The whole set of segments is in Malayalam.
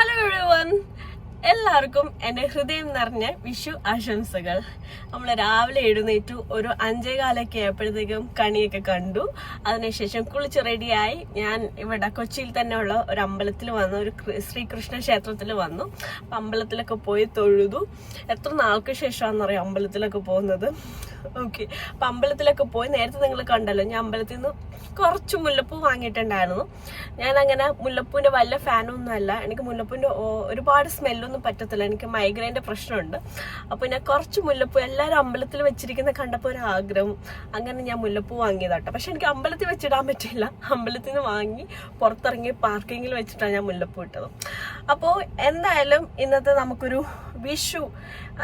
ഹലോ എവരിവൺ, എല്ലാവർക്കും എൻ്റെ ഹൃദയം നിറഞ്ഞ വിഷു ആശംസകൾ. നമ്മൾ രാവിലെ എഴുന്നേറ്റു, ഒരു 5:15 ആയപ്പോഴത്തേക്കും കണിയൊക്കെ കണ്ടു. അതിനുശേഷം കുളിച്ച് റെഡിയായി ഞാൻ ഇവിടെ കൊച്ചിയിൽ തന്നെ ഉള്ള ഒരു അമ്പലത്തിൽ വന്നു, ഒരു ശ്രീകൃഷ്ണ ക്ഷേത്രത്തിൽ വന്നു. അപ്പം അമ്പലത്തിലൊക്കെ പോയി തൊഴുതു. എത്ര നാൾക്ക് ശേഷമാണെന്നറിയാം അമ്പലത്തിലൊക്കെ പോകുന്നത്. ഓക്കെ, അപ്പം അമ്പലത്തിലൊക്കെ പോയി. നേരത്തെ നിങ്ങൾ കണ്ടല്ലോ, ഞാൻ അമ്പലത്തിൽ നിന്ന് കുറച്ച് മുല്ലപ്പൂ വാങ്ങിയിട്ടുണ്ടായിരുന്നു. ഞാനങ്ങനെ മുല്ലപ്പൂവിൻ്റെ വല്ല ഫാനൊന്നും അല്ല. എനിക്ക് മുല്ലപ്പൂവിൻ്റെ ഒരുപാട് സ്മെല്ലൊന്നും പറ്റത്തില്ല, എനിക്ക് മൈഗ്രെയിൻ്റെ പ്രശ്നമുണ്ട്. അപ്പോൾ ഞാൻ കുറച്ച് മുല്ലപ്പൂ എല്ലാവരും അമ്പലത്തിൽ വെച്ചിരിക്കുന്ന കണ്ടപ്പോൾ ഒരു ആഗ്രഹം, അങ്ങനെ ഞാൻ മുല്ലപ്പൂ വാങ്ങിയതാട്ടോ. പക്ഷെ എനിക്ക് അമ്പലത്തിൽ വെച്ചിടാൻ പറ്റില്ല. അമ്പലത്തിൽ നിന്ന് വാങ്ങി പുറത്തിറങ്ങി പാർക്കിങ്ങിൽ വെച്ചിട്ടാണ് ഞാൻ മുല്ലപ്പൂ ഇട്ടത്. അപ്പോൾ എന്തായാലും ഇന്നത്തെ നമുക്കൊരു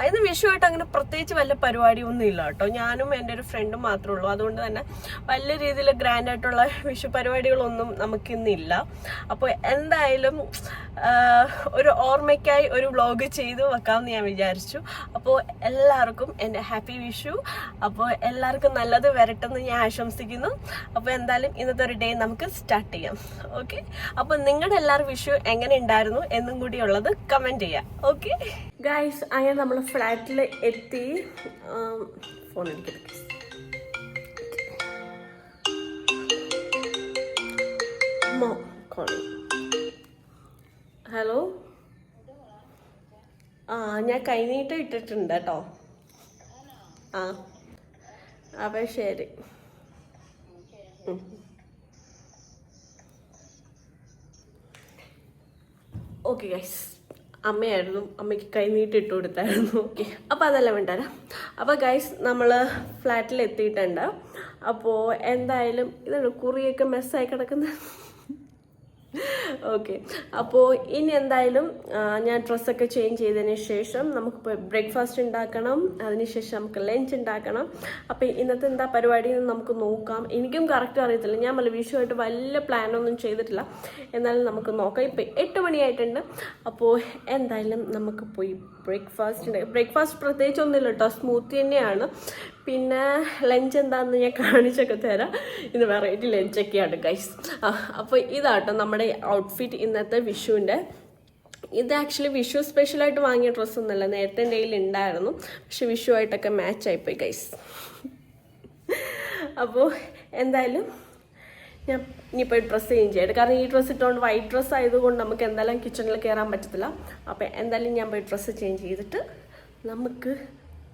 ഇന്ന് വിഷുവായിട്ട് അങ്ങനെ പ്രത്യേകിച്ച് വല്ല പരിപാടിയൊന്നും ഇല്ല കേട്ടോ. ഞാനും എൻ്റെ ഒരു ഫ്രണ്ടും മാത്രമേ ഉള്ളൂ. അതുകൊണ്ട് തന്നെ വലിയ രീതിയിൽ ഗ്രാൻഡായിട്ടുള്ള വിഷു പരിപാടികളൊന്നും നമുക്കിന്നില്ല. അപ്പോൾ എന്തായാലും ഒരു ഓർമ്മയ്ക്കായി ഒരു വ്ളോഗ് ചെയ്ത് വെക്കാമെന്ന് ഞാൻ വിചാരിച്ചു. അപ്പോൾ എല്ലാവർക്കും എൻ്റെ ഹാപ്പി വിഷു. അപ്പോൾ എല്ലാവർക്കും നല്ലത് വരട്ടെന്ന് ഞാൻ ആശംസിക്കുന്നു. അപ്പോൾ എന്തായാലും ഇന്നത്തെ ഒരു ഡേ നമുക്ക് സ്റ്റാർട്ട് ചെയ്യാം. ഓക്കെ, അപ്പോൾ നിങ്ങളുടെ എല്ലാവരും വിഷു എങ്ങനെ ഉണ്ടായിരുന്നു എന്നും കൂടി ഉള്ളത് കമൻറ്റ് ചെയ്യാം. ഓക്കെ ഗൈസ്, അങ്ങനെ നമ്മൾ ഫ്ലാറ്റിൽ എത്തി. ഫോൺ എടുക്കുന്നത് ഹലോ, ഞാൻ കൈനീട്ടം ഇട്ടിട്ടുണ്ട് കേട്ടോ. അപ്പം ശരി. ഓക്കെ ഗൈസ്, അമ്മയായിരുന്നു, അമ്മയ്ക്ക് കൈനീട്ടി ഇട്ട് കൊടുത്തായിരുന്നു. ഓക്കെ, അപ്പോൾ അതെല്ലാം വേണ്ടരാ. അപ്പോൾ ഗൈസ്, നമ്മൾ ഫ്ലാറ്റിൽ എത്തിയിട്ടുണ്ട്. അപ്പോൾ എന്തായാലും ഇതാണ് കുറിയൊക്കെ മെസ്സായി കിടക്കുന്നത്. ഓക്കെ, അപ്പോൾ ഇനി എന്തായാലും ഞാൻ ഡ്രസ്സൊക്കെ ചേഞ്ച് ചെയ്തതിന് ശേഷം നമുക്ക് ബ്രേക്ക്ഫാസ്റ്റ് ഉണ്ടാക്കണം. അതിനുശേഷം നമുക്ക് ലഞ്ച് ഉണ്ടാക്കണം. അപ്പോൾ ഇന്നത്തെ എന്താ പരിപാടി എന്ന് നമുക്ക് നോക്കാം. എനിക്കും കറക്റ്റ് അറിയത്തില്ല, ഞാൻ വിഷുവായിട്ട് വലിയ പ്ലാനൊന്നും ചെയ്തിട്ടില്ല. എന്നാലും നമുക്ക് നോക്കാം. ഇപ്പം 8 മണിയായിട്ടുണ്ട്. അപ്പോൾ എന്തായാലും നമുക്ക് പോയി ബ്രേക്ക്ഫാസ്റ്റ് പ്രത്യേകിച്ച് ഒന്നുമില്ല കേട്ടോ, സ്മൂത്തി തന്നെയാണ്. പിന്നെ ലഞ്ച് എന്താണെന്ന് ഞാൻ കാണിച്ചൊക്കെ തരാം. ഇത് വെറൈറ്റി ലഞ്ചൊക്കെയാണ് ഗൈസ്. അപ്പോൾ ഇതാട്ടോ നമ്മുടെ ഔട്ട്ഫിറ്റ് ഇന്നത്തെ വിഷുവിൻ്റെ. ഇത് ആക്ച്വലി വിഷു സ്പെഷ്യലായിട്ട് വാങ്ങിയ ഡ്രസ്സൊന്നുമല്ല, നേരത്തെ എൻ്റെ കയ്യിൽ ഉണ്ടായിരുന്നു. പക്ഷെ വിഷുവായിട്ടൊക്കെ മാച്ചായിപ്പോയി ഗൈസ്. അപ്പോൾ എന്തായാലും ഞാൻ ഇനിയിപ്പോൾ ഡ്രസ്സ് ചേഞ്ച് ചെയ്യട്ടെ. കാരണം ഈ ഡ്രസ്സ് ഇട്ടുകൊണ്ട് വൈറ്റ് ഡ്രസ്സ് ആയതുകൊണ്ട് നമുക്ക് എന്തായാലും കിച്ചണിൽ കയറാൻ പറ്റത്തില്ല. അപ്പോൾ എന്തായാലും ഞാൻ പോയി ഡ്രസ്സ് ചേഞ്ച് ചെയ്തിട്ട് നമുക്ക്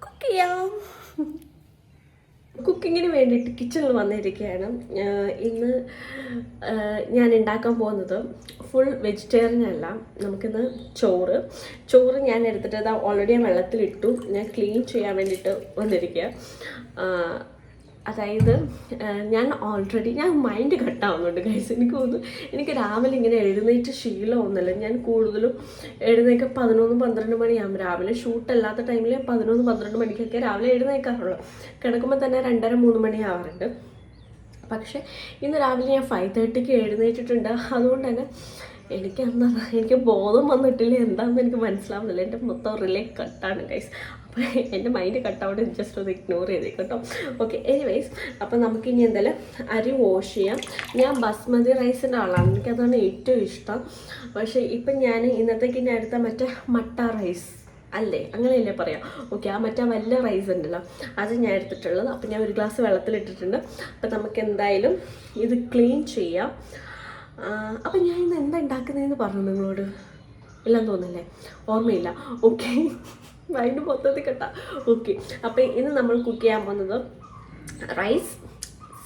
കുക്ക് ചെയ്യാം. കുക്കിങ്ങിന് വേണ്ടിയിട്ട് കിച്ചണിൽ വന്നിരിക്കുകയാണ്. ഇന്ന് ഞാൻ ഉണ്ടാക്കാൻ പോകുന്നത് ഫുൾ വെജിറ്റേറിയൻ അല്ല. നമുക്കിന്ന് ചോറ് ഞാൻ എടുത്തിട്ട് ഓൾറെഡി ഞാൻ വെള്ളത്തിലിട്ടു. ഞാൻ ക്ലീൻ ചെയ്യാൻ വേണ്ടിയിട്ട് വന്നിരിക്കുക. അതായത് ഞാൻ മൈൻഡ് കട്ടാവുന്നുണ്ട് ഗൈസ്. എനിക്ക് തോന്നുന്നു എനിക്ക് രാവിലെ ഇങ്ങനെ എഴുന്നേറ്റ് ശീലമൊന്നുമില്ല. ഞാൻ കൂടുതലും എഴുന്നേൽക്കുക 11-12 മണിയാകും. രാവിലെ ഷൂട്ടല്ലാത്ത ടൈമിൽ 11-12 മണിക്കൊക്കെ രാവിലെ എഴുന്നേൽക്കാറുള്ളൂ. കിടക്കുമ്പോൾ തന്നെ 2:30-3 മണിയാവാറുണ്ട്. പക്ഷേ ഇന്ന് രാവിലെ ഞാൻ 5:30ക്ക് എഴുന്നേറ്റിട്ടുണ്ട്. അതുകൊണ്ട് തന്നെ എനിക്ക് ബോധം വന്നിട്ടില്ല, എന്താണെന്ന് എനിക്ക് മനസ്സിലാവുന്നില്ല. എൻ്റെ മൊത്തം റിലേ കട്ടാണ് ഗൈസ്. അപ്പോൾ എൻ്റെ മൈൻഡ് കട്ടാവോടെ ജസ്റ്റ് ഒന്ന് ഇഗ്നോർ ചെയ്തേക്കും കേട്ടോ. ഓക്കെ, എനിവേയ്സ്, അപ്പോൾ നമുക്കിനി എന്തായാലും അരി വാഷ് ചെയ്യാം. ഞാൻ ബസ്മതി റൈസിൻ്റെ ആളാണ്, എനിക്കതാണ് ഏറ്റവും ഇഷ്ടം. പക്ഷേ ഇപ്പം ഞാൻ ഇന്നത്തേക്ക് ഞാൻ എടുത്ത മറ്റേ മട്ട റൈസ് അല്ലേ, അങ്ങനെയല്ലേ പറയാം. ഓക്കെ, ആ മറ്റേ വലിയ റൈസ് ഉണ്ടല്ലോ, അത് ഞാൻ എടുത്തിട്ടുള്ളത്. അപ്പോൾ ഞാൻ ഒരു ഗ്ലാസ് വെള്ളത്തിലിട്ടിട്ടുണ്ട്. അപ്പോൾ നമുക്ക് എന്തായാലും ഇത് ക്ലീൻ ചെയ്യാം. അപ്പം ഞാൻ ഇന്ന് എന്താ ഉണ്ടാക്കുന്നതെന്ന് പറഞ്ഞു നിങ്ങളോട്, ഇല്ലെന്ന് തോന്നുന്നല്ലേ, ഓർമ്മയില്ല. ഓക്കെ, അതിൻ്റെ മൊത്തത്തിൽ കേട്ടാ. ഓക്കെ, അപ്പം ഇന്ന് നമ്മൾ കുക്ക് ചെയ്യാൻ പോകുന്നത് റൈസ്,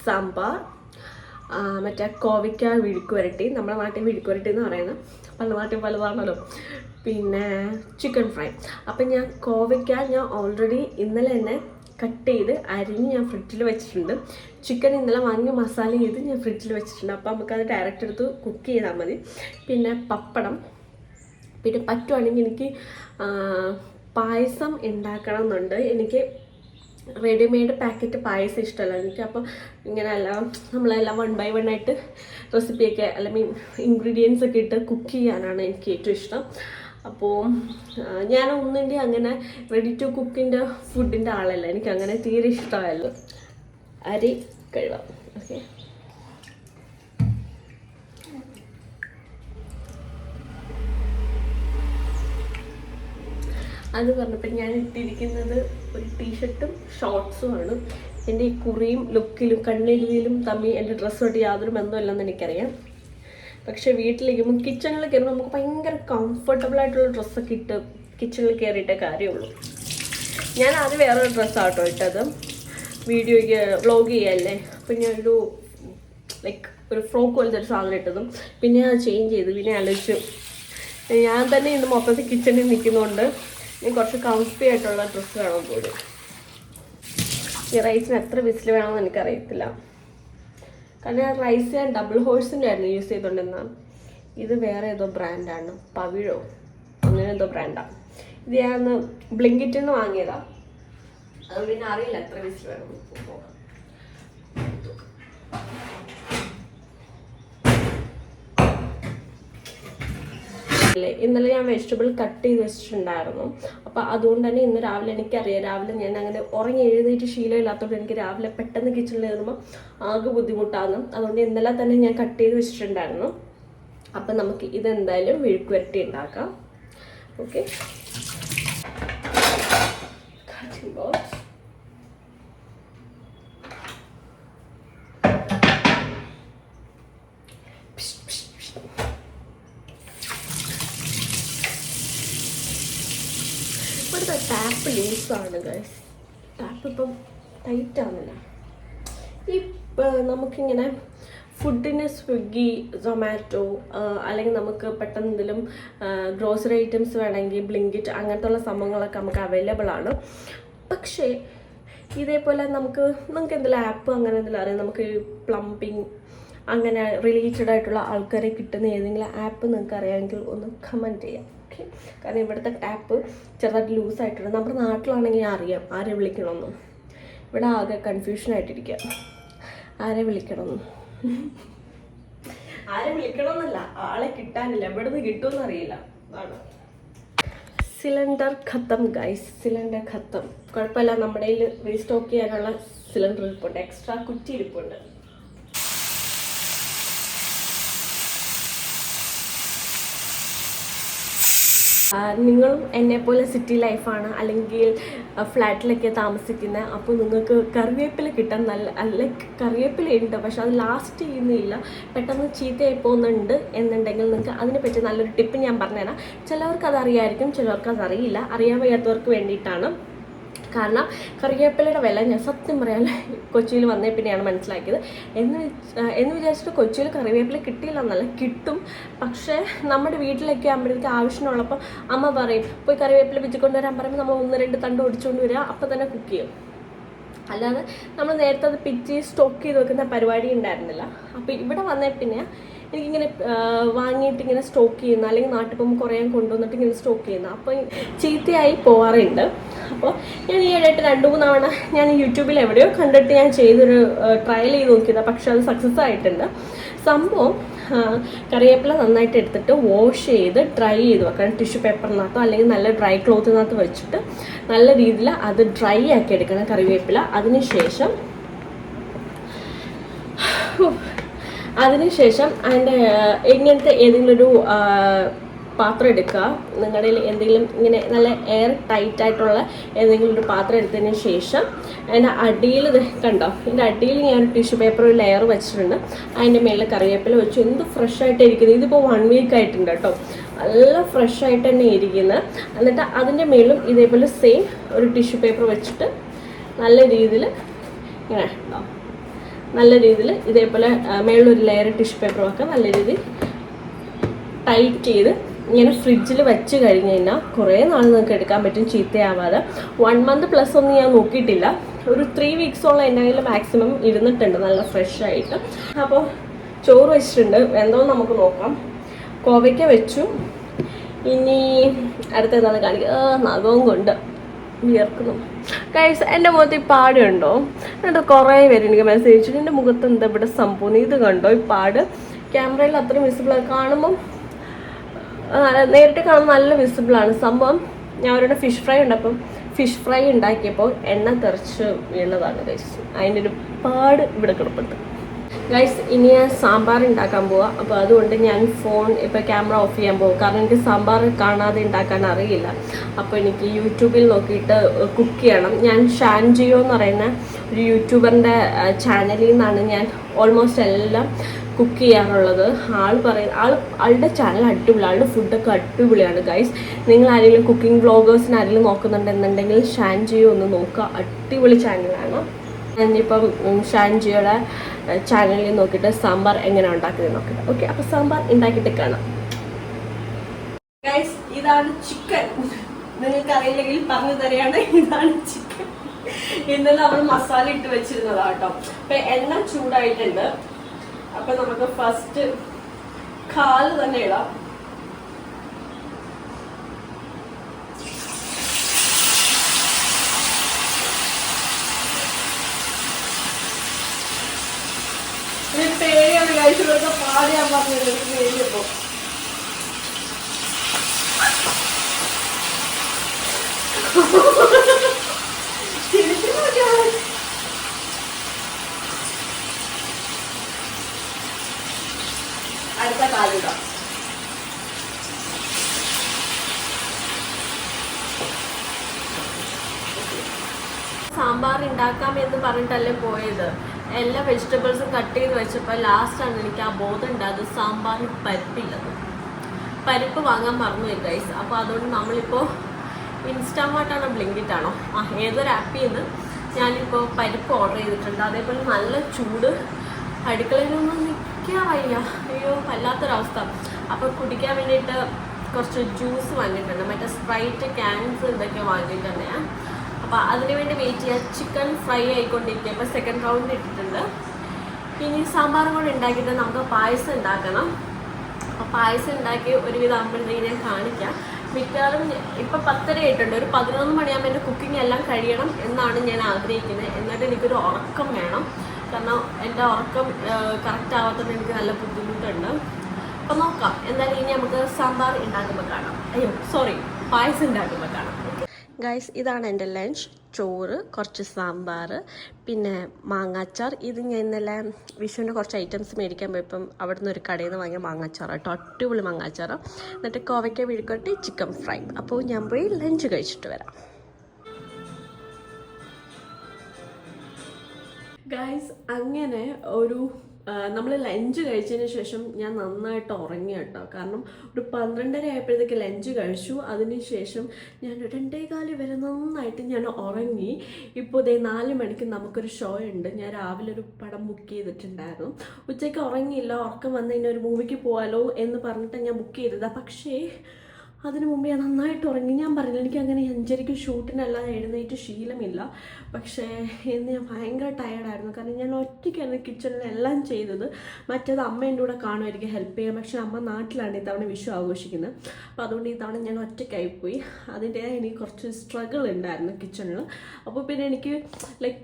സാമ്പാർ, മറ്റേ കോവയ്ക്ക വിഴുക്കുവരട്ടി, നമ്മുടെ നാട്ടിൽ വിഴുക്കുവരട്ടി എന്ന് പറയുന്നത്, പല നാട്ടിൽ പലതാണല്ലോ. പിന്നെ ചിക്കൻ ഫ്രൈ. അപ്പം ഞാൻ കോവയ്ക്ക ഓൾറെഡി ഇന്നലെ തന്നെ കട്ട് ചെയ്ത് അരിഞ്ഞ് ഞാൻ ഫ്രിഡ്ജിൽ വെച്ചിട്ടുണ്ട്. ചിക്കൻ ഇന്നലെ വാങ്ങി മസാല ചെയ്ത് ഞാൻ ഫ്രിഡ്ജിൽ വെച്ചിട്ടുണ്ട്. അപ്പോൾ നമുക്കത് ഡയറക്റ്റ് എടുത്ത് കുക്ക് ചെയ്താൽ മതി. പിന്നെ പപ്പടം, പിന്നെ പറ്റുവാണെങ്കിൽ എനിക്ക് പായസം ഉണ്ടാക്കണം എന്നുണ്ട്. എനിക്ക് റെഡിമെയ്ഡ് പാക്കറ്റ് പായസം ഇഷ്ടമല്ല എനിക്ക്. അപ്പം ഇങ്ങനെയെല്ലാം നമ്മളെല്ലാം 1 by 1 ആയിട്ട് റെസിപ്പിയൊക്കെ അല്ലെങ്കിൽ ഇൻഗ്രീഡിയൻസ് ഒക്കെ ഇട്ട് കുക്ക് ചെയ്യാനാണ് എനിക്ക് ഏറ്റവും ഇഷ്ടം. അപ്പോൾ ഞാൻ ഒന്നിൻ്റെ അങ്ങനെ റെഡി ടു കുക്കിൻ്റെ ഫുഡിൻ്റെ ആളല്ല, എനിക്ക് അങ്ങനെ തീരെ ഇഷ്ടമല്ല. അരി കഴുകാം. ഓക്കെ, അത് പറഞ്ഞപ്പോൾ ഞാൻ ഇട്ടിരിക്കുന്നത് ഒരു ടീഷർട്ടും ഷോർട്സുമാണ്. എൻ്റെ ഈ കുറിയും ലുക്കിലും കണ്ണെഴുതിയിലും തമ്മിൽ എൻ്റെ ഡ്രസ്സുമായിട്ട് യാതൊരു ബന്ധമില്ലെന്ന് എനിക്കറിയാം. പക്ഷേ വീട്ടിലിരിക്കുമ്പോൾ കിച്ചണിൽ കയറുമ്പോൾ നമുക്ക് ഭയങ്കര കംഫർട്ടബിളായിട്ടുള്ള ഡ്രസ്സൊക്കെ ഇട്ട് കിച്ചണിൽ കയറിയിട്ടേ കാര്യമുള്ളൂ. ഞാൻ ആദ്യം വേറൊരു ഡ്രസ്സാട്ടോ ഇട്ടത്, വീഡിയോയ്ക്ക് വ്ളോഗ് ചെയ്യല്ലേ. അപ്പം ഞാനൊരു ലൈക്ക് ഒരു ഫ്രോക്ക് പോലത്തെ ഒരു സാധനം ഇട്ടതും പിന്നെ അത് ചേഞ്ച് ചെയ്തു. പിന്നെ ആലോചിച്ചു ഞാൻ തന്നെ ഇന്ന് മൊത്തത്തിൽ കിച്ചണിൽ നിൽക്കുന്നതുകൊണ്ട് ഞാൻ കുറച്ച് കംഫി ആയിട്ടുള്ള ഡ്രസ്സ് വേണം പോലും. ഈ റൈസിന് എത്ര വിസിൽ വേണമെന്ന് എനിക്കറിയത്തില്ല. കാരണം റൈസ് ഞാൻ ഡബിൾ ഹോഴ്സിൻ്റെ ആയിരുന്നു യൂസ് ചെയ്തുകൊണ്ടിരുന്നത്. ഇത് വേറെ ഏതോ ബ്രാൻഡാണ്, പവിഴോ അങ്ങനെ എന്തോ ബ്രാൻഡാണ്. ഇത് ഞാൻ ബ്ലിങ്കിറ്റിൽ നിന്ന് വാങ്ങിയതാണ്. അതുകൊണ്ട് പിന്നെ അറിയില്ല എത്ര വിസിൽ വേണം. ഇന്നലെ ഞാൻ വെജിറ്റബിൾ കട്ട് ചെയ്ത് വെച്ചിട്ടുണ്ടായിരുന്നു. അപ്പോൾ അതുകൊണ്ട് തന്നെ ഇന്ന് രാവിലെ എനിക്കറിയാം, രാവിലെ ഞാൻ അങ്ങനെ ഉറങ്ങി എഴുന്നേറ്റ് ശീലമില്ലാത്തതുകൊണ്ട് എനിക്ക് രാവിലെ പെട്ടെന്ന് കിച്ചണിൽ കയറുമ്പോൾ ആകെ ബുദ്ധിമുട്ടാകുന്നു. അതുകൊണ്ട് ഇന്നലെ തന്നെ ഞാൻ കട്ട് ചെയ്ത് വെച്ചിട്ടുണ്ടായിരുന്നു. അപ്പം നമുക്ക് ഇതെന്തായാലും മെഴുക്ക് വരട്ടി ഉണ്ടാക്കാം. ഓക്കെ, ഇവിടുത്തെ ടാപ്പ് ലൂസാണ് ഗൈസ്. ടാപ്പ് ഇപ്പം ടൈറ്റ് ആവുന്നില്ല. ഈ നമുക്കിങ്ങനെ ഫുഡിന് സ്വിഗ്ഗി, സൊമാറ്റോ അല്ലെങ്കിൽ നമുക്ക് പെട്ടെന്ന് എന്തെങ്കിലും ഗ്രോസറി ഐറ്റംസ് വേണമെങ്കിൽ ബ്ലിങ്കിറ്റ് അങ്ങനത്തെ ഉള്ള സംഭവങ്ങളൊക്കെ നമുക്ക് അവൈലബിൾ ആണ്. പക്ഷേ ഇതേപോലെ നിങ്ങൾക്ക് എന്തെങ്കിലും ആപ്പ് അങ്ങനെ എന്തെങ്കിലും അറിയാം, നമുക്ക് പ്ലംബിങ് അങ്ങനെ റിലേറ്റഡ് ആയിട്ടുള്ള ആൾക്കാരെ കിട്ടുന്ന ഏതെങ്കിലും ആപ്പ് നിങ്ങൾക്ക് അറിയാമെങ്കിൽ ഒന്ന് കമൻറ്റ് ചെയ്യാം. ഓക്കെ, കാരണം ഇവിടുത്തെ ആപ്പ് ചെറുതായിട്ട് ലൂസായിട്ടുണ്ട്. നമ്മുടെ നാട്ടിലാണെങ്കിൽ അറിയാം ആരെ വിളിക്കണമെന്നും. ഇവിടെ ആകെ കൺഫ്യൂഷനായിട്ടിരിക്കുക, ആരെ വിളിക്കണമെന്നും. ആരെ വിളിക്കണമെന്നല്ല, ആളെ കിട്ടാനില്ല, എവിടെ നിന്ന് കിട്ടുമെന്ന് അറിയില്ല. അതാണ് സിലിണ്ടർ ഖത്തം ഗൈസ്, സിലിണ്ടർ ഖത്തം. കുഴപ്പമില്ല, നമ്മുടെ കയ്യിൽ റീസ്റ്റോക്ക് ചെയ്യാനുള്ള സിലിണ്ടർ ഇരിപ്പുണ്ട്, എക്സ്ട്രാ കുറ്റി ഇരിപ്പുണ്ട്. നിങ്ങളും എന്നെപ്പോലെ സിറ്റി ലൈഫാണ് അല്ലെങ്കിൽ ഫ്ലാറ്റിലൊക്കെ താമസിക്കുന്നത്. അപ്പോൾ നിങ്ങൾക്ക് കറിവേപ്പില കിട്ടാൻ ലൈക്ക് കറിവേപ്പില ഉണ്ട്, പക്ഷെ അത് ലാസ്റ്റ് ചെയ്യുന്നില്ല, പെട്ടെന്ന് ചീത്തയായി പോകുന്നുണ്ട് എന്നുണ്ടെങ്കിൽ നിങ്ങൾക്ക് അതിനെ പറ്റി നല്ലൊരു ടിപ്പ് ഞാൻ പറഞ്ഞുതരാം. ചിലവർക്ക് അതറിയായിരിക്കും, ചിലവർക്ക് അതറിയില്ല. അറിയാൻ വയ്യാത്തവർക്ക് വേണ്ടിയിട്ടാണ്. കാരണം കറിവേപ്പിലയുടെ വില ഞാൻ സത്യം പറയാൻ കൊച്ചിയിൽ വന്നേ പിന്നെയാണ് മനസ്സിലാക്കിയത്. എന്ന് വിചാരിച്ചിട്ട് കൊച്ചിയിൽ കറിവേപ്പില കിട്ടിയില്ല എന്നല്ല, കിട്ടും. പക്ഷേ നമ്മുടെ വീട്ടിലൊക്കെ ആകുമ്പോഴേക്ക് ആവശ്യമുള്ളപ്പോൾ അമ്മ പറയും പോയി കറിവേപ്പില പിച്ചിക്കൊണ്ട് വരാൻ പറയുമ്പോൾ നമ്മൾ 1-2 തണ്ട് ഒടിച്ചുകൊണ്ട് വരിക, അപ്പം തന്നെ കുക്ക് ചെയ്യും. അല്ലാതെ നമ്മൾ നേരത്തെ അത് പിച്ചി സ്റ്റോക്ക് ചെയ്ത് വെക്കുന്ന പരിപാടി ഉണ്ടായിരുന്നില്ല. അപ്പോൾ ഇവിടെ വന്നേ പിന്നെ എനിക്കിങ്ങനെ വാങ്ങിയിട്ട് ഇങ്ങനെ സ്റ്റോക്ക് ചെയ്യുന്ന, അല്ലെങ്കിൽ നാട്ടിൽ പോകുമ്പോൾ കുറേ കൊണ്ടുവന്നിട്ട് ഇങ്ങനെ സ്റ്റോക്ക് ചെയ്യുന്ന, അപ്പോൾ ചീത്തയായി പോകാറുണ്ട്. അപ്പോൾ ഞാൻ ഈ ഇടയായിട്ട് 2-3 തവണ ഞാൻ യൂട്യൂബിൽ എവിടെയോ കണ്ടിട്ട് ഞാൻ ചെയ്തൊരു ട്രയൽ ചെയ്ത് നോക്കിയതാണ്. പക്ഷെ അത് സക്സസ് ആയിട്ടുണ്ട്. സംഭവം കറിവേപ്പില നന്നായിട്ട് എടുത്തിട്ട് വാഷ് ചെയ്ത് ഡ്രൈ ചെയ്ത് വെക്കണം, ടിഷ്യൂ പേപ്പറിനകത്തോ അല്ലെങ്കിൽ നല്ല ഡ്രൈ ക്ലോത്തിനകത്ത് വെച്ചിട്ട് നല്ല രീതിയിൽ അത് ഡ്രൈ ആക്കി എടുക്കണം കറിവേപ്പില. അതിനുശേഷം അതിൻ്റെ ഇങ്ങനത്തെ ഏതെങ്കിലും ഒരു പാത്രം എടുക്കുക. നിങ്ങളുടെ എന്തെങ്കിലും ഇങ്ങനെ നല്ല എയർ ടൈറ്റ് ആയിട്ടുള്ള ഏതെങ്കിലും ഒരു പാത്രം എടുത്തതിന് ശേഷം അതിൻ്റെ അടിയിൽ കണ്ടോ, ഇതിൻ്റെ അടിയിൽ ഞാൻ ഒരു ടിഷ്യൂ പേപ്പർ ഒരു ലെയർ വെച്ചിട്ടുണ്ട്. അതിൻ്റെ മേലെ കറിവേപ്പില വെച്ചു. എന്ത് ഫ്രഷ് ആയിട്ട് ഇരിക്കുന്നത്, ഇതിപ്പോൾ 1 വീക്ക് ആയിട്ടുണ്ട് കേട്ടോ, നല്ല ഫ്രഷ് ആയിട്ട് തന്നെ ഇരിക്കുന്നത്. എന്നിട്ട് അതിൻ്റെ മേലും ഇതേപോലെ സെയിം ഒരു ടിഷ്യൂ പേപ്പർ വെച്ചിട്ട് നല്ല രീതിയിൽ ഇങ്ങനെ നല്ല രീതിയിൽ ഇതേപോലെ മേളിലൊരു ലെയർ ടിഷ്യൂ പേപ്പർ വെക്കുക. നല്ല രീതിയിൽ ടൈറ്റ് ചെയ്ത് ഇങ്ങനെ ഫ്രിഡ്ജിൽ വെച്ച് കഴിഞ്ഞ് കഴിഞ്ഞാൽ കുറേ നാൾ നിങ്ങൾക്ക് എടുക്കാൻ പറ്റും, ചീത്തയാവാതെ. 1 മന്ത് പ്ലസ് ഒന്നും ഞാൻ നോക്കിയിട്ടില്ല, ഒരു 3 വീക്സോളം എൻ്റെ കയ്യിൽ മാക്സിമം ഇരുന്നിട്ടുണ്ട് നല്ല ഫ്രഷ് ആയിട്ട്. അപ്പോൾ ചോറ് വെച്ചിട്ടുണ്ട്, എന്തോ നമുക്ക് നോക്കാം. കോവയ്ക്ക വെച്ചു. ഇനി അടുത്തെന്താണെന്ന് കാണിക്കുക. നഖവും കൊണ്ട് വിയർക്കുന്നു ഗൈസ്. എൻ്റെ മുഖത്ത് ഈ പാടുണ്ടോ? എന്നിട്ട് കുറേ പേര് എനിക്ക് മെസ്സേജ് അയച്ചിട്ട് എൻ്റെ മുഖത്ത് എന്താ ഇവിടെ സംഭവം, ഇത് കണ്ടോ ഈ പാട്? ക്യാമറയിൽ അത്ര വിസിബിളാണ്, കാണുമ്പം നേരിട്ട് കാണുമ്പോൾ നല്ല വിസിബിളാണ് സംഭവം. ഞാൻ അവരുടെ ഫിഷ് ഫ്രൈ ഉണ്ടാക്കിയപ്പോൾ എണ്ണ തെറിച്ച് വീണതാണ് ഗൈസ്. അതിൻ്റെ ഒരു പാട് ഇവിടെ കിടപ്പുണ്ട്. ഗൈസ് ഇനി ഞാൻ സാമ്പാർ ഉണ്ടാക്കാൻ പോവാം. അപ്പോൾ അതുകൊണ്ട് ഞാൻ ഫോൺ ഇപ്പോൾ ക്യാമറ ഓഫ് ചെയ്യാൻ പോകും. കാരണം എനിക്ക് സാമ്പാർ കാണാതെ ഉണ്ടാക്കാൻ അറിയില്ല. അപ്പോൾ എനിക്ക് യൂട്യൂബിൽ നോക്കിയിട്ട് കുക്ക് ചെയ്യണം. ഞാൻ ഷാൻജിയോ എന്ന് പറയുന്ന ഒരു യൂട്യൂബറിൻ്റെ ചാനലിൽ നിന്നാണ് ഞാൻ ഓൾമോസ്റ്റ് എല്ലാം കുക്ക് ചെയ്യാറുള്ളത്. ആളുടെ ചാനൽ അടിപൊളി, ആളുടെ ഫുഡൊക്കെ അടിപൊളിയാണ് ഗൈസ്. നിങ്ങൾ ആരെങ്കിലും കുക്കിംഗ് വ്ളോഗേഴ്സിന് ആരെങ്കിലും നോക്കുന്നുണ്ടെന്നുണ്ടെങ്കിൽ ഷാൻജിയോ ഒന്ന് നോക്കുക, അടിപൊളി ചാനലാണ്. ഞാനിപ്പം ഷാൻജിയുടെ ചാനലിൽ നോക്കിയിട്ട് സാമ്പാർ എങ്ങനെ ഉണ്ടാക്കുന്നത് നോക്കിയിട്ട്. ഓക്കെ, അപ്പോൾ സാമ്പാർ ഉണ്ടാക്കിയിട്ട് കാണാം. ഗൈസ് ഇതാണ് ചിക്കൻ. നിങ്ങൾക്ക് അറിയില്ലെങ്കിൽ പറഞ്ഞു തരികയാണ്, ഇതാണ് ചിക്കൻ. ഇന്നലെ നമ്മൾ മസാല ഇട്ട് വെച്ചിരുന്നതാണ് കേട്ടോ. അപ്പം എണ്ണ ചൂടായിട്ടുണ്ട്. അപ്പം നമുക്ക് ഫസ്റ്റ് കാല് തന്നെ ഇടാം. പേടിയാണ് കഴിച്ചതൊക്കെ പാടിയാൻ പറഞ്ഞത്. എനിക്ക് പേടിയപ്പോ അടുത്ത കാലിടാം. സാമ്പാർ ഉണ്ടാക്കാം എന്ന് പറഞ്ഞിട്ടല്ലേ പോയത്. എല്ലാ വെജിറ്റബിൾസും കട്ട് ചെയ്ത് വെച്ചപ്പോൾ ലാസ്റ്റാണ് എനിക്ക് ആ ബോധം ഉണ്ടായത് സാമ്പാറിൽ പരിപ്പില്ലത്. പരിപ്പ് വാങ്ങാൻ മറന്നുപോയി ഗൈസ്. അപ്പോൾ അതുകൊണ്ട് നമ്മളിപ്പോൾ ഇൻസ്റ്റാമാർട്ടാണോ ബ്ലിങ്കിറ്റാണോ ഏതൊരു ആപ്പിൽ നിന്ന് ഞാനിപ്പോൾ പരിപ്പ് ഓർഡർ ചെയ്തിട്ടുണ്ട്. അതേപോലെ നല്ല ചൂട്, അടുക്കളയിലൊന്നും നിൽക്കാൻ വയ്യ, അയ്യോ വല്ലാത്തൊരവസ്ഥ. അപ്പോൾ കുടിക്കാൻ വേണ്ടിയിട്ട് കുറച്ച് ജ്യൂസ് വാങ്ങിയിട്ടുണ്ട്, മറ്റേ സ്പ്രൈറ്റ് ക്യാൻസ് ഇതൊക്കെ വാങ്ങിയിട്ടുണ്ട് ഞാൻ. അപ്പോൾ അതിന് വേണ്ടി വെയിറ്റ് ചെയ്യാം. ചിക്കൻ ഫ്രൈ ആയിക്കൊണ്ടിരിക്കുക. ഇപ്പോൾ സെക്കൻഡ് റൗണ്ട് ഇട്ടിട്ടുണ്ട്. ഇനി സാമ്പാറും കൂടെ ഉണ്ടാക്കിയിട്ട് നമുക്ക് പായസം ഉണ്ടാക്കണം. അപ്പോൾ പായസം ഉണ്ടാക്കി ഒരുവിധം ആകുമ്പോഴത്തേക്ക് ഞാൻ കാണിക്കാം. മിക്കവാറും ഇപ്പം 10:30 ആയിട്ടുണ്ട്. ഒരു 11 മണിയാകുമ്പോൾ എൻ്റെ കുക്കിംഗ് എല്ലാം കഴിയണം എന്നാണ് ഞാൻ ആഗ്രഹിക്കുന്നത്. എന്നിട്ട് എനിക്കൊരു ഉറക്കം വേണം. കാരണം എൻ്റെ ഉറക്കം കറക്റ്റ് ആവാത്തതുകൊണ്ട് എനിക്ക് നല്ല ബുദ്ധിമുട്ടുണ്ട്. അപ്പോൾ നോക്കാം. എന്തായാലും ഇനി നമുക്ക് സാമ്പാർ ഉണ്ടാക്കുമ്പോൾ കാണാം. പായസം ഉണ്ടാക്കുമ്പോൾ കാണാം. ഗൈസ് ഇതാണ് എൻ്റെ ലഞ്ച്. ചോറ്, കുറച്ച് സാമ്പാർ, പിന്നെ മാങ്ങാച്ചാർ. ഇത് ഞാൻ ഇന്നലെ വിഷുവിൻ്റെ കുറച്ച് ഐറ്റംസ് മേടിക്കാൻ പോയപ്പം അവിടെ നിന്ന് ഒരു കടയിൽ നിന്ന് വാങ്ങിയ മാങ്ങാച്ചാർ കേട്ടോ, അടിപൊളി മാങ്ങാച്ചാർ. എന്നിട്ട് കോവയ്ക്ക വിഴുക്കട്ടി, ചിക്കൻ ഫ്രൈ. അപ്പോൾ ഞാൻ പോയി ലഞ്ച് കഴിച്ചിട്ട് വരാം. ഗൈസ് അങ്ങനെ നമ്മൾ ലഞ്ച് കഴിച്ചതിന് ശേഷം ഞാൻ നന്നായിട്ട് ഉറങ്ങി കേട്ടോ. കാരണം ഒരു 12:30 ആയപ്പോഴത്തേക്ക് ലഞ്ച് കഴിച്ചു. അതിന് ശേഷം ഞാൻ 2:15 വരെ നന്നായിട്ട് ഞാൻ ഉറങ്ങി. ഇപ്പോൾ 4 മണിക്ക് നമുക്കൊരു ഷോ ഉണ്ട്. ഞാൻ രാവിലെ ഒരു പടം ബുക്ക് ചെയ്തിട്ടുണ്ടായിരുന്നു. ഉച്ചയ്ക്ക് ഉറങ്ങിയില്ല. ഉറക്കം വന്ന് കഴിഞ്ഞാൽ ഒരു മൂവിക്ക് പോകാലോ എന്ന് പറഞ്ഞിട്ട് ഞാൻ ബുക്ക് ചെയ്തതാണ്. പക്ഷേ അതിന് മുമ്പ് ഞാൻ നന്നായിട്ട് ഉറങ്ങി. ഞാൻ പറഞ്ഞില്ല, എനിക്ക് അങ്ങനെ 5:30 ഷൂട്ടിനല്ലാതെ എഴുന്നേറ്റ് ശീലമില്ല. പക്ഷേ ഇന്ന് ഞാൻ ഭയങ്കര ടയർഡായിരുന്നു. കാരണം ഞാൻ ഒറ്റയ്ക്കായിരുന്നു കിച്ചണിലെല്ലാം ചെയ്തത്. മറ്റേത് അമ്മ എൻ്റെ കൂടെ കാണുമായിരിക്കും ഹെൽപ്പ് ചെയ്യാൻ. പക്ഷേ അമ്മ നാട്ടിലാണ് ഇത്തവണ വിഷു ആഘോഷിക്കുന്നത്. അപ്പോൾ അതുകൊണ്ട് ഇത്തവണ ഞാൻ ഒറ്റയ്ക്കായിപ്പോയി. അതിൻ്റെ എനിക്ക് കുറച്ച് സ്ട്രഗിൾ ഉണ്ടായിരുന്നു കിച്ചണിൽ. അപ്പോൾ പിന്നെ എനിക്ക്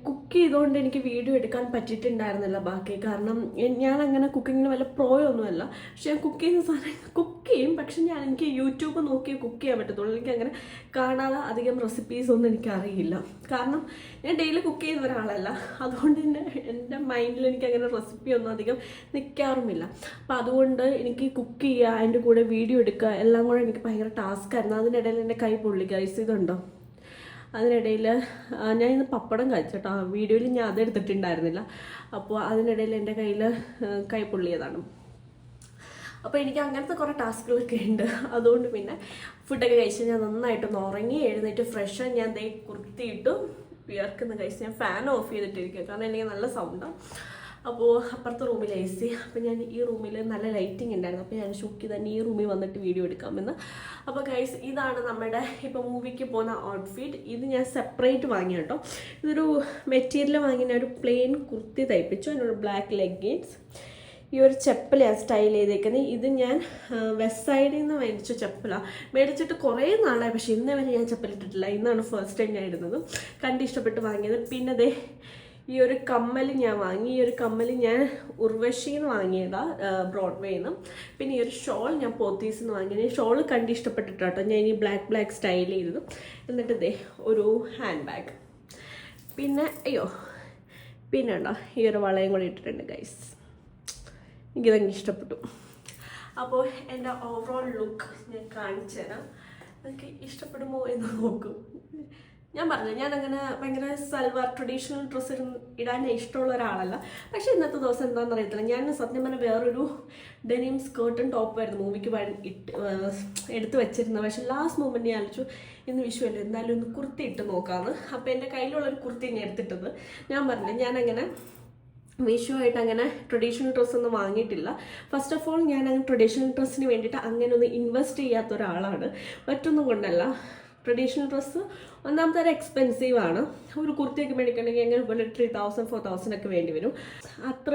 കുക്ക് ചെയ്തുകൊണ്ട് എനിക്ക് വീഡിയോ എടുക്കാൻ പറ്റിയിട്ടുണ്ടായിരുന്നില്ല ബാക്കി. കാരണം ഞാൻ അങ്ങനെ കുക്കിങ്ങിന് വല്ല പ്രോയൊന്നുമല്ല. പക്ഷേ ഞാൻ കുക്ക് ചെയ്യുന്ന സാധനം കുക്ക് ചെയ്യും. പക്ഷെ എനിക്ക് യൂട്യൂബ് നോക്കി കുക്ക് ചെയ്യാൻ പറ്റത്തുള്ളൂ. എനിക്ക് അങ്ങനെ കാണാതെ അധികം റെസിപ്പീസ് ഒന്നും എനിക്കറിയില്ല. കാരണം ഞാൻ ഡെയിലി കുക്ക് ചെയ്യുന്ന ഒരാളല്ല. അതുകൊണ്ട് തന്നെ എൻ്റെ മൈൻഡിൽ എനിക്ക് അങ്ങനെ റെസിപ്പി ഒന്നും അധികം നിൽക്കാറുമില്ല. അപ്പോൾ അതുകൊണ്ട് എനിക്ക് കുക്ക് ചെയ്യുക, അതിൻ്റെ കൂടെ വീഡിയോ എടുക്കുക എല്ലാം കൂടെ എനിക്ക് ഭയങ്കര ടാസ്ക്കായിരുന്നു. അതിനിടയിൽ എൻ്റെ കൈ പൊള്ളി ഗൈസ്. ഇതുണ്ടോ, അതിനിടയിൽ ഞാൻ ഇന്ന് പപ്പടം കഴിച്ചോട്ടോ. വീഡിയോയിൽ ഞാൻ അതെടുത്തിട്ടുണ്ടായിരുന്നില്ല. അപ്പോൾ അതിനിടയിൽ എൻ്റെ കൈ പൊള്ളിയതാണ്. അപ്പോൾ എനിക്ക് അങ്ങനത്തെ കുറേ ടാസ്കുകളൊക്കെ ഉണ്ട്. അതുകൊണ്ട് പിന്നെ ഫുഡൊക്കെ കഴിച്ച് ഞാൻ നന്നായിട്ടൊന്ന് ഉറങ്ങി എഴുന്നേറ്റ് ഫ്രഷ് ഞാൻ കുർത്തിയിട്ടു വിയർക്കുന്ന കഴിച്ച് ഞാൻ ഫാൻ ഓഫ് ചെയ്തിട്ടിരിക്കുക. കാരണം എനിക്ക് നല്ല സൗണ്ടാണ്. അപ്പോൾ അപ്പുറത്തെ റൂമിൽ AC. അപ്പോൾ ഞാൻ ഈ റൂമിൽ നല്ല ലൈറ്റിംഗ് ഉണ്ടായിരുന്നു. അപ്പോൾ ഞാൻ ഷൂക്കി തന്നെ ഈ റൂമിൽ വന്നിട്ട് വീഡിയോ എടുക്കാമെന്ന്. അപ്പോൾ ഗൈസ് ഇതാണ് നമ്മുടെ ഇപ്പോൾ മൂവിക്ക് പോകുന്ന ഔട്ട്ഫിറ്റ്. ഇത് ഞാൻ സെപ്പറേറ്റ് വാങ്ങി കേട്ടോ. ഇതൊരു മെറ്റീരിയൽ വാങ്ങി ഞാൻ ഒരു പ്ലെയിൻ കുർത്തി തയ്പ്പിച്ചു. അതിനൊരു ബ്ലാക്ക് ലെഗിൻസ്. ഈ ഒരു ചെപ്പൽ ഞാൻ സ്റ്റൈൽ ചെയ്തേക്കുന്നത്. ഇത് ഞാൻ വെസ്റ്റ് സൈഡിൽ നിന്ന് മേടിച്ച ചെപ്പലാണ്. മേടിച്ചിട്ട് കുറേ നാളായി, പക്ഷേ ഇന്നേ വരെ ഞാൻ ചെപ്പലിട്ടിട്ടില്ല. ഇന്നാണ് ഫസ്റ്റ് ടൈം ഞാൻ ഇടുന്നത്. ഇഷ്ടപ്പെട്ട് വാങ്ങിയത്. പിന്നെ ദേ ഈ ഒരു കമ്മൽ ഞാൻ വാങ്ങി. ഈ ഒരു കമ്മൽ ഞാൻ ഉർവശിയിൽ നിന്ന് വാങ്ങിയതാണ്, ബ്രോഡ്വേയിൽ നിന്ന്. പിന്നെ ഈ ഒരു ഷോൾ ഞാൻ പോത്തീസിൽ നിന്ന് വാങ്ങിയത്. ഈ ഷോൾ ഇഷ്ടപ്പെട്ടിട്ടോ ഞാൻ ഈ ബ്ലാക്ക് സ്റ്റൈൽ ചെയ്തത്. എന്നിട്ട് ദേ ഒരു ഹാൻഡ് ബാഗ്. പിന്നെ പിന്നെ ഉണ്ടോ ഈ ഒരു വളയും കൂടി ഇട്ടിട്ടുണ്ട് ഗൈസ്. എനിക്കിതങ്ങ് ഇഷ്ടപ്പെട്ടു. അപ്പോൾ എൻ്റെ ഓവറോൾ ലുക്ക് ഞാൻ കാണിച്ചു തരാം. എനിക്ക് ഇഷ്ടപ്പെടുമോ എന്ന് നോക്കും. ഞാൻ പറഞ്ഞു ഞാനങ്ങനെ ഭയങ്കര സൽവാർ ട്രഡീഷണൽ ഡ്രസ്സ് ഇടാൻ ഇഷ്ടമുള്ള ഒരാളല്ല. പക്ഷേ ഇന്നത്തെ ദിവസം എന്താണെന്ന് അറിയത്തില്ല, ഞാൻ സത്യം പറഞ്ഞാൽ വേറൊരു ഡെനിം സ്കേർട്ടും ടോപ്പായിരുന്നു മൂവിക്ക് എടുത്ത് വെച്ചിരുന്നത്. പക്ഷേ ലാസ്റ്റ് മൊമെൻറ്റ് ഞാൻ ആലോചിച്ചു ഇന്ന് വിഷുവല്ലേ എന്തായാലും ഒന്ന് കുർത്തി ഇട്ട് നോക്കാമെന്ന്. അപ്പോൾ എൻ്റെ കയ്യിലുള്ളൊരു കുർത്തി ഞാൻ എടുത്തിട്ടത്. ഞാൻ പറഞ്ഞു ഞാനങ്ങനെ മീഷോയായിട്ട് അങ്ങനെ ട്രഡീഷണൽ ഡ്രസ്സൊന്നും വാങ്ങിയിട്ടില്ല. ഫസ്റ്റ് ഓഫ് ഓൾ ഞാൻ അങ്ങനെ ട്രഡീഷണൽ ഡ്രസ്സിന് വേണ്ടിയിട്ട് അങ്ങനെ ഒന്ന് ഇൻവെസ്റ്റ് ചെയ്യാത്ത ഒരാളാണ്. മറ്റൊന്നും കൊണ്ടല്ല, ട്രഡീഷണൽ ഡ്രസ്സ് ഒന്നാമത്തെ ഒരു എക്സ്പെൻസീവാണ്. ഒരു കുർത്തിയൊക്കെ മേടിക്കണമെങ്കിൽ എങ്ങനെ പോലെ 3000 4000 ഒക്കെ വേണ്ടി വരും. അത്ര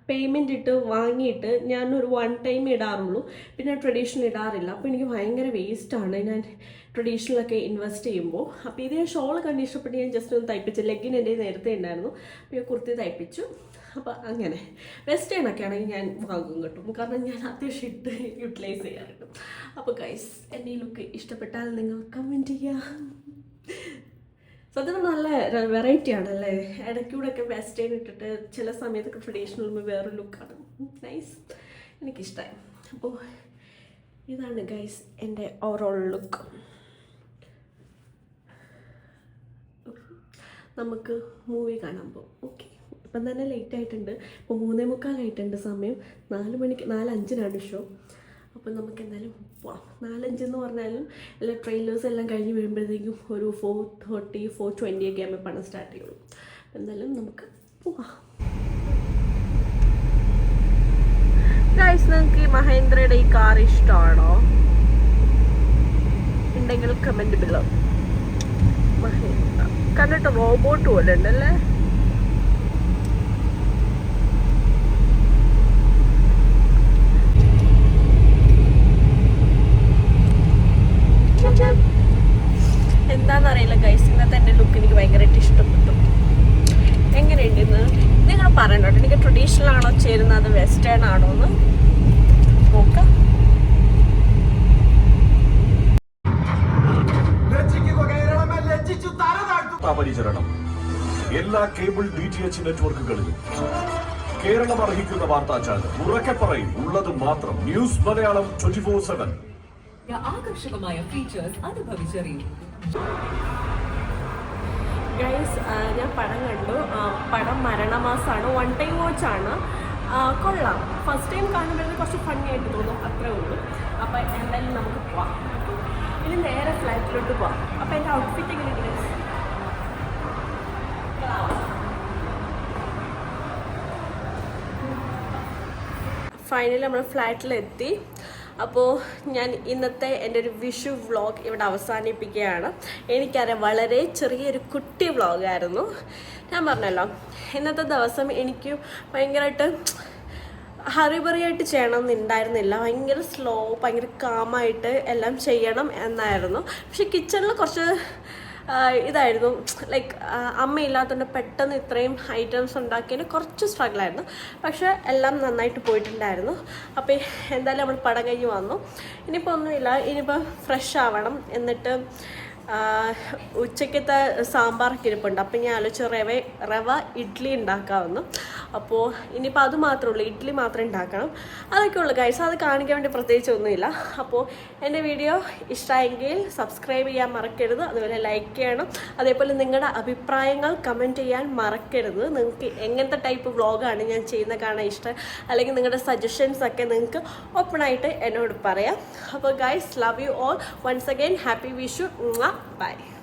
പേയ്മെൻറ്റ് ഇട്ട് വാങ്ങിയിട്ട് ഞാനൊരു 1 ടൈം ഇടാറുള്ളൂ, പിന്നെ ട്രഡീഷണൽ ഇടാറില്ല. അപ്പോൾ എനിക്ക് ഭയങ്കര വേസ്റ്റാണ് ഞാൻ ട്രഡീഷണലൊക്കെ ഇൻവെസ്റ്റ് ചെയ്യുമ്പോൾ. അപ്പോൾ ഇത് ഞാൻ ഷോൾ കണ്ട് ഇഷ്ടപ്പെട്ട് ഞാൻ ജസ്റ്റ് ഒന്ന് തയ്പ്പിച്ചു. ലെഗിൻ എൻ്റെ നേരത്തെ ഉണ്ടായിരുന്നു, അപ്പോൾ ഞാൻ കുർത്തി തയ്പ്പിച്ചു. അപ്പോൾ അങ്ങനെ വെസ്റ്റേണൊക്കെ ആണെങ്കിൽ ഞാൻ വാങ്ങും കേട്ടോ, കാരണം ഞാൻ അത്യാവശ്യം ഇട്ട് യൂട്ടിലൈസ് ചെയ്യാറുണ്ട്. അപ്പോൾ ഗൈസ് എൻ്റെ ഈ ലുക്ക് ഇഷ്ടപ്പെട്ടാൽ നിങ്ങൾ കമൻറ്റ് ചെയ്യുക. സത്യം നല്ല വെറൈറ്റി ആണല്ലേ, ഇടയ്ക്കൂടെയൊക്കെ വെസ്റ്റേൺ ഇട്ടിട്ട് ചില സമയത്തൊക്കെ ട്രഡീഷണൽ വേറൊരു ലുക്കാണ്. നൈസ്, എനിക്കിഷ്ടമായി. അപ്പോൾ ഇതാണ് ഗൈസ് എൻ്റെ ഓവറോൾ ലുക്ക്. നമുക്ക് മൂവി കാണാൻ പോകും. ഓക്കെ, ഇപ്പം തന്നെ ലേറ്റ് ആയിട്ടുണ്ട്. ഇപ്പോൾ 3:45 ആയിട്ടുണ്ട് സമയം. 4:05 ഷോ. അപ്പോൾ നമുക്ക് എന്തായാലും പോവാം. 4:05 എന്ന് പറഞ്ഞാലും എല്ലാ ട്രെയിലേഴ്സ് എല്ലാം കഴിഞ്ഞ് വരുമ്പോഴത്തേക്കും ഒരു 4:30 4:20 ഒക്കെ ആകുമ്പോൾ പണം സ്റ്റാർട്ട് ചെയ്യുള്ളൂ. എന്തായാലും നമുക്ക് പോവാം. ഗൈസ്, നിങ്ങൾക്ക് ഈ മഹേന്ദ്രയുടെ ഈ കാർ ഇഷ്ടമാണോ? ഉണ്ടെങ്കിൽ കമൻറ്റ് ബിലോ. മഹേന്ദ്ര കണ്ടിട്ട് റോബോട്ട് പോലെ ഉണ്ടല്ലേ. എന്താണെന്നറിയില്ല ഗൈസ്, ഇന്നത്തെ എൻ്റെ ലുക്ക് എനിക്ക് ഭയങ്കരമായിട്ട് ഇഷ്ടപ്പെട്ടു. എങ്ങനെയുണ്ട് ഇന്ന് നിങ്ങൾ പറയണോ? എനിക്ക് ട്രഡീഷണൽ ആണോ ചേരുന്നത് വെസ്റ്റേൺ ആണോ എന്ന് നോക്കാം. പരിചരണം എല്ലാ കേബിൾ DTH നെറ്റ്വർക്കുകളിലും കേരളം അർഹിക്കുന്ന വാർത്താ ചാനൽ. ഉറക്കെ പറയും ഉള്ളത് മാത്രം. ന്യൂസ് മലയാളം 24/7. ആകർഷകമായ ഫീച്ചേഴ്സ് അനുഭവിച്ചറിയും. ഗൈസ്, ഞാൻ പടം കണ്ടു. പടം മരണമാസമാണ്. 1 ടൈം വാച്ചാണ്. കൊള്ളാം. ഫസ്റ്റ് ടൈം കാണുമ്പോഴേ കുറച്ച് ഫണ്ണി ആയിട്ട് തോന്നും, അത്രേ ഉള്ളൂ. അപ്പോൾ എന്തായാലും നമുക്ക് പോവാം. ഇനി നേരെ ഫ്ലൈറ്റിലോട്ട് പോവാം. അപ്പോൾ എൻ്റെ ഔട്ട്ഫിറ്റ് എങ്ങനെയുണ്ട്? ഫൈനലി നമ്മൾ ഫ്ലൈറ്റിലെത്തി. അപ്പോൾ ഞാൻ ഇന്നത്തെ എൻ്റെ ഒരു വിഷു വ്ളോഗ് ഇവിടെ അവസാനിപ്പിക്കുകയാണ്. എനിക്കറിയാം വളരെ ചെറിയൊരു കുട്ടി വ്ളോഗായിരുന്നു. ഞാൻ പറഞ്ഞല്ലോ ഇന്നത്തെ ദിവസം എനിക്ക് ഭയങ്കരമായിട്ട് ഹറിബറിയായിട്ട് ചെയ്യണമെന്നുണ്ടായിരുന്നില്ല. ഭയങ്കര സ്ലോ, ഭയങ്കര കാമായിട്ട് എല്ലാം ചെയ്യണം എന്നായിരുന്നു. പക്ഷെ കിച്ചണിൽ കുറച്ച് ഇതായിരുന്നു, ലൈക്ക് അമ്മയില്ലാത്തതുകൊണ്ട് പെട്ടെന്ന് ഇത്രയും ഐറ്റംസ് ഉണ്ടാക്കിയതിന് കുറച്ച് സ്ട്രഗിളായിരുന്നു. പക്ഷേ എല്ലാം നന്നായിട്ട് പോയിട്ടുണ്ടായിരുന്നു. അപ്പോൾ എന്തായാലും നമ്മൾ പടം കഴിഞ്ഞ് വന്നു. ഇനിയിപ്പോൾ ഒന്നുമില്ല, ഇനിയിപ്പോൾ ഫ്രഷ് ആവണം. എന്നിട്ട് ഉച്ചക്കത്തെ സാമ്പാറൊക്കെ ഇരിപ്പുണ്ട്. അപ്പോൾ ഞാൻ ആലോചിച്ച് റവ ഇഡ്ഡലി ഉണ്ടാക്കാമെന്ന്. അപ്പോൾ ഇനിയിപ്പോൾ അത് മാത്രമേ ഉള്ളൂ, ഇഡ്ഡലി മാത്രമേ ഉണ്ടാക്കണം. അതൊക്കെ ഉള്ളൂ ഗൈസ്, അത് കാണിക്കാൻ വേണ്ടി പ്രത്യേകിച്ച് ഒന്നുമില്ല. അപ്പോൾ എൻ്റെ വീഡിയോ ഇഷ്ടമായെങ്കിൽ സബ്സ്ക്രൈബ് ചെയ്യാൻ മറക്കരുത്, അതുപോലെ ലൈക്ക് ചെയ്യണം. അതേപോലെ നിങ്ങളുടെ അഭിപ്രായങ്ങൾ കമൻറ്റ് ചെയ്യാൻ മറക്കരുത്. നിങ്ങൾക്ക് എങ്ങനത്തെ ടൈപ്പ് വ്ളോഗാണ് ഞാൻ ചെയ്യുന്നത് കാണാൻ ഇഷ്ടം, അല്ലെങ്കിൽ നിങ്ങളുടെ സജഷൻസൊക്കെ നിങ്ങൾക്ക് ഓപ്പണായിട്ട് എന്നോട് പറയാം. അപ്പോൾ guys, love you all. Once again happy Vishu. Bye.